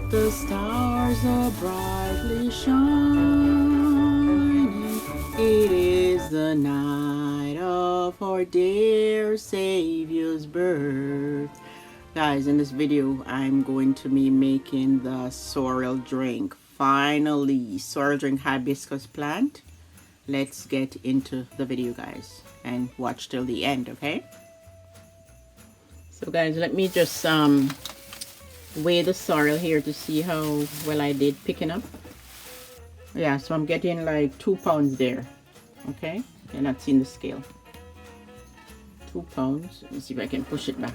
The stars are brightly shining. It is the night of our dear Savior's birth. Guys, in this video, I'm going to be making the sorrel drink. Finally, sorrel drink hibiscus plant. Let's get into the video, guys, and watch till the end, okay? So guys, let me just weigh the sorrel here to see how well I did picking up. Yeah, so I'm getting like 2 pounds there. Okay, you're not seeing the scale. 2 pounds. Let me see if I can push it back.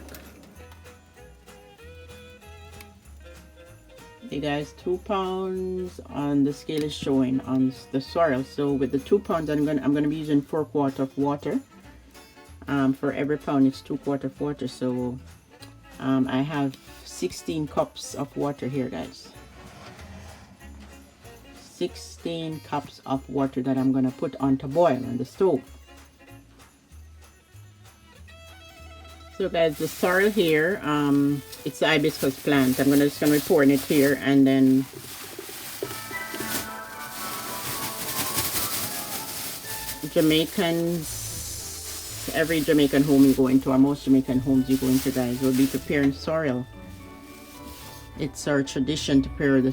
Okay guys, 2 pounds on the scale is showing on the sorrel. So with the 2 pounds, I'm gonna be using 4 quarts of water. For every pound it's 2 quarts of water. So I have 16 cups of water here, guys. 16 cups of water that I'm gonna put on to boil on the stove. So guys, the sorrel here, it's the hibiscus plant. I'm just gonna pour in it here, and then Jamaicans, every Jamaican home you go into, or most Jamaican homes you go into, guys, will be preparing sorrel. It's our tradition to prepare the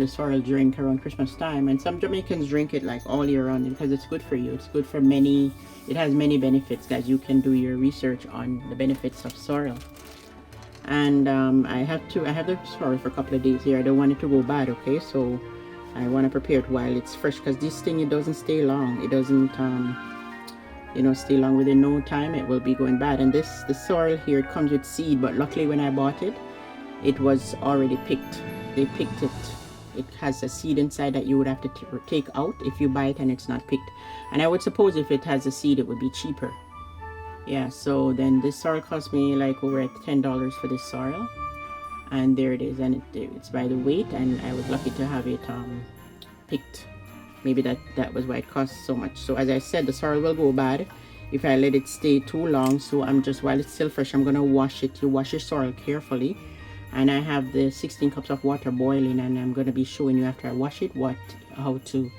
sorrel drink around Christmas time, and some Jamaicans drink it like all year round because it's good for you. It's good for many. It has many benefits, guys. You can do your research on the benefits of sorrel. And I have the sorrel for a couple of days here. I don't want it to go bad, okay? So I want to prepare it while it's fresh, because this thing, it doesn't stay long. It doesn't you know, stay long. Within no time it will be going bad. And the sorrel here, it comes with seed, but luckily when I bought it, it was already picked. They picked it. It has a seed inside that you would have to take out if you buy it and it's not picked. And I would suppose if it has a seed, it would be cheaper. Yeah, so then this sorrel cost me like over $10 for this sorrel. And there it is, and it's by the weight, and I was lucky to have it picked. Maybe that was why it cost so much. So as I said, the sorrel will go bad if I let it stay too long. So I'm just, while it's still fresh, I'm gonna wash it. You wash your sorrel carefully. And I have the 16 cups of water boiling, and I'm going to be showing you after I wash it how to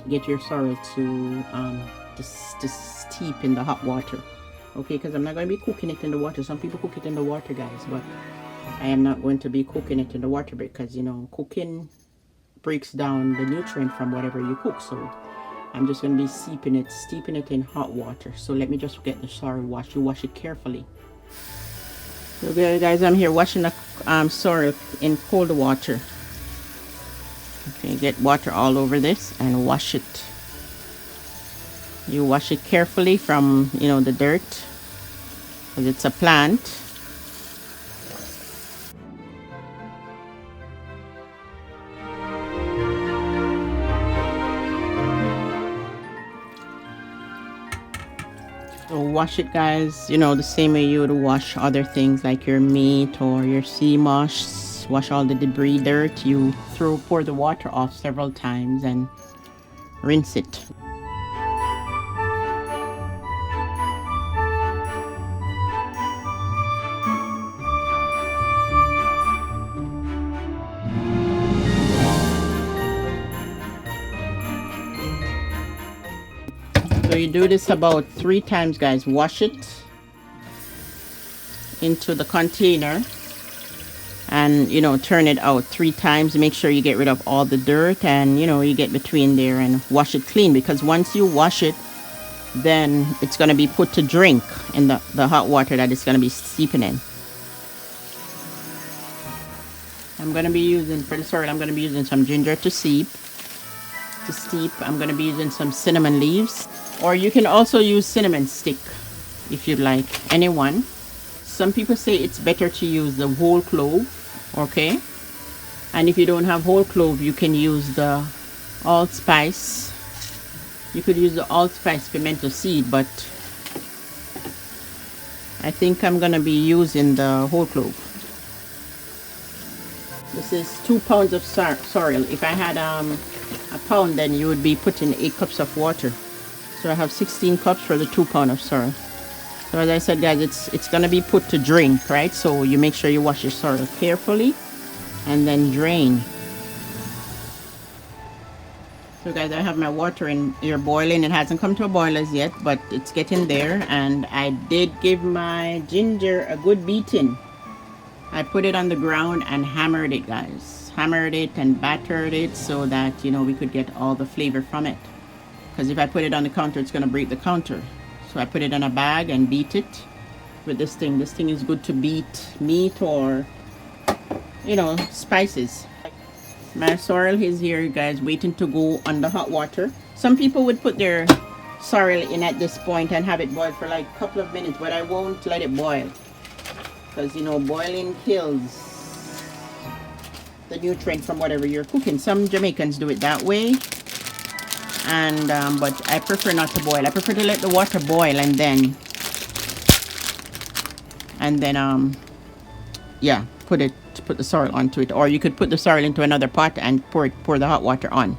get your sorrel to steep in the hot water. Okay, because I'm not going to be cooking it in the water. Some people cook it in the water, guys, but I am not going to be cooking it in the water, because, you know, cooking breaks down the nutrient from whatever you cook. So I'm just going to be steeping it in hot water. So let me just get the sorrel washed. You wash it carefully. So there, guys, I'm here washing the sorrel in cold water. Okay, get water all over this and wash it. You wash it carefully from, you know, the dirt, because it's a plant. So wash it, guys, you know, the same way you would wash other things like your meat or your sea moss. Wash all the debris, dirt. You pour the water off several times and rinse it. So you do this about 3 times, guys. Wash it into the container and, you know, turn it out 3 times. Make sure you get rid of all the dirt, and, you know, you get between there, and wash it clean, because once you wash it, then it's going to be put to drink in the hot water that it's going to be steeping in. I'm going to be using, for the sorrel, I'm going to be using some ginger to steep. I'm going to be using some cinnamon leaves, or you can also use cinnamon stick if you'd like, anyone. Some people say it's better to use the whole clove, okay? And if you don't have whole clove, you can use the allspice. You could use the allspice pimento seed, but I think I'm going to be using the whole clove. This is 2 pounds of sorrel. If I had a pound, then you would be putting 8 cups of water. So I have 16 cups for the 2 pounds of sorrel. So as I said, guys, it's gonna be put to drink, right? So you make sure you wash your sorrel carefully, and then drain. So guys, I have my water in here boiling. It hasn't come to a boil as yet, but it's getting there. And I did give my ginger a good beating. I put it on the ground and hammered it, guys. Hammered it and battered it so that, you know, we could get all the flavor from it. Because if I put it on the counter, it's going to break the counter. So I put it in a bag and beat it with this thing. This thing is good to beat meat or, you know, spices. My sorrel is here, guys, waiting to go under hot water. Some people would put their sorrel in at this point and have it boil for like a couple of minutes, but I won't let it boil. Because, you know, boiling kills the nutrient from whatever you're cooking. Some Jamaicans do it that way. And, but I prefer not to boil. I prefer to let the water boil and then, yeah, put the sorrel onto it, or you could put the sorrel into another pot and pour the hot water on.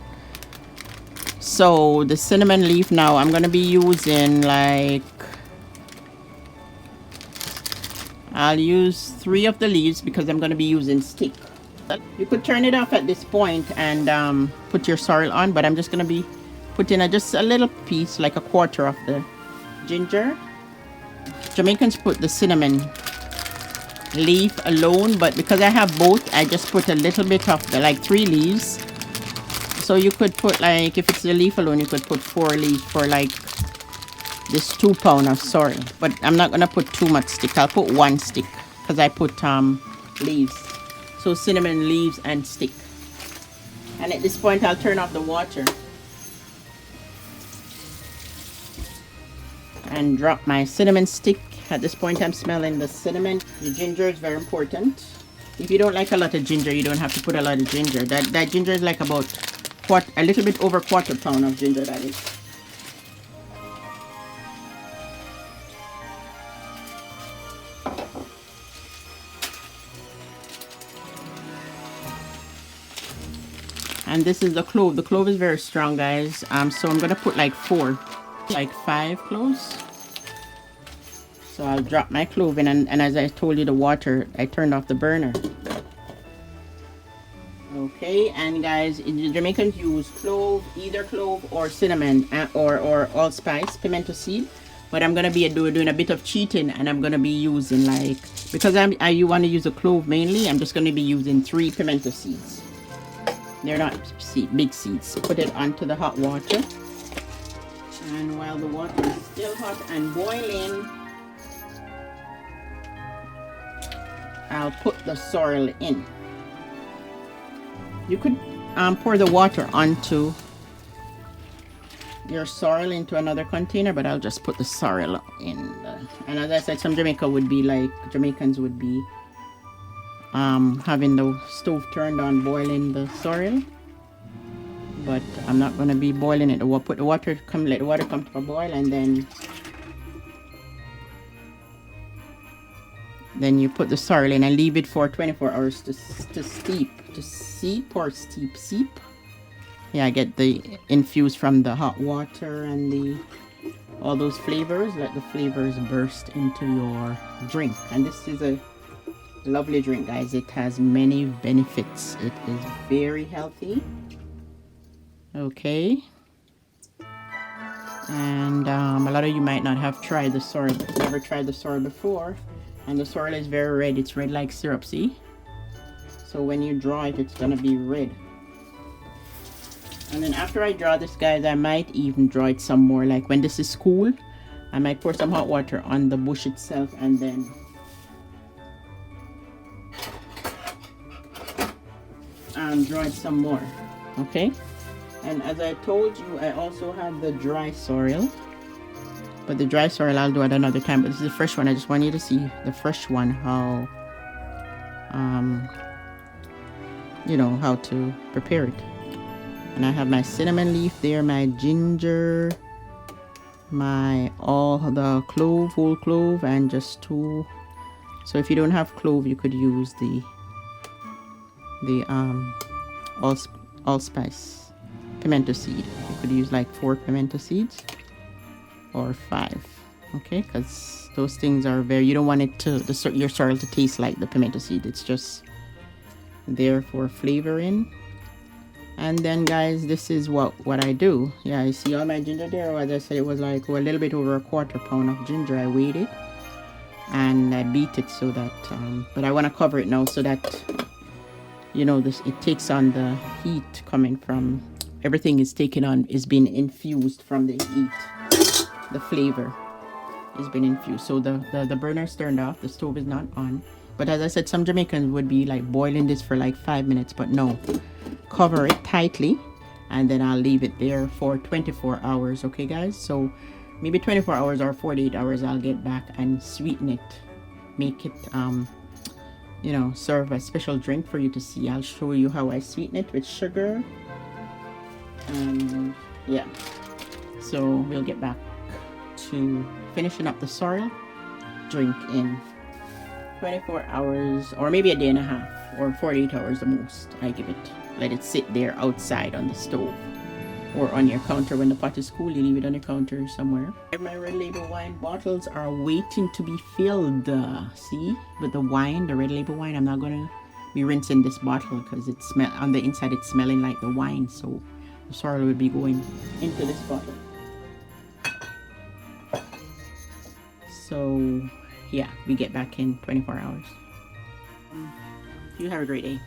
So the cinnamon leaf now, I'm going to be using like, I'll use 3 of the leaves because I'm going to be using stick. You could turn it off at this point and put your sorrel on, but I'm just going to be putting just a little piece, like a quarter of the ginger. Jamaicans put the cinnamon leaf alone, but because I have both, I just put a little bit of the, like 3 leaves. So you could put, like, if it's the leaf alone, you could put 4 leaves for like this 2 pound of sorrel. But I'm not gonna put too much stick. I'll put 1 stick because I put leaves. So cinnamon leaves and stick. And at this point, I'll turn off the water and drop my cinnamon stick. At this point, I'm smelling the cinnamon. The ginger is very important. If you don't like a lot of ginger, you don't have to put a lot of ginger. That ginger is like about a little bit over ¼ pound of ginger, that is. And this is the clove. The clove is very strong, guys. So I'm gonna put like 4, like 5 cloves. So I'll drop my clove in, and as I told you, the water, I turned off the burner. Okay, and guys, the Jamaicans use clove, either clove or cinnamon or allspice, pimento seed. But I'm gonna be doing a bit of cheating, and I'm gonna be using, like, because you want to use a clove mainly, I'm just gonna be using 3 pimento seeds. They're not big seeds. Put it onto the hot water, and while the water is still hot and boiling, I'll put the sorrel in. You could pour the water onto your sorrel into another container, but I'll just put the sorrel in. And as I said, some Jamaicans would be having the stove turned on, boiling the sorrel. But I'm not going to be boiling it. Let the water come to a boil, and then you put the sorrel in and leave it for 24 hours to seep. Yeah, I get the infuse from the hot water and all those flavors. Let the flavors burst into your drink. And this is a lovely drink, guys. It has many benefits. It is very healthy. Okay. And a lot of you might not have tried the sorrel, never tried the sorrel before. And the sorrel is very red. It's red like syrup, see? So when you draw it, it's gonna be red. And then after I draw this, guys, I might even draw it some more. Like when this is cool, I might pour some hot water on the bush itself and then draw it some more. Okay? And as I told you, I also have the dry sorrel. But the dry sorrel I'll do at another time. But this is the fresh one. I just want you to see the fresh one, how you know, how to prepare it. And I have my cinnamon leaf there, my ginger, all the clove, whole clove, and just 2. So if you don't have clove, you could use the allspice, pimento seed. You could use like 4 pimento seeds or 5. Okay, because those things are you don't want it to your sorrel to taste like the pimento seed. It's just there for flavoring. And then guys, this is what I do. Yeah, you see all my ginger there. As I said, it was like a little bit over a quarter pound of ginger. I weighed it and I beat it so that but I want to cover it now so that, you know, this, it takes on the heat coming from everything is being infused from the heat. The flavor is being infused. So the burner's turned off, the stove is not on. But as I said, some Jamaicans would be like boiling this for like 5 minutes, but no. Cover it tightly and then I'll leave it there for 24 hours. Okay guys, so maybe 24 hours or 48 hours I'll get back and sweeten it, make it you know, serve a special drink for you to see. I'll show you how I sweeten it with sugar. And yeah, so we'll get back to finishing up the sorrel drink in 24 hours or maybe a day and a half or 48 hours the most. I give it, let it sit there outside on the stove or on your counter. When the pot is cool, you leave it on your counter somewhere. My red label wine bottles are waiting to be filled. See, with the wine, the red label wine, I'm not gonna be rinsing this bottle because it smell on the inside, it's smelling like the wine, so the sorrel will be going into this bottle. So yeah, we get back in 24 hours. You have a great day.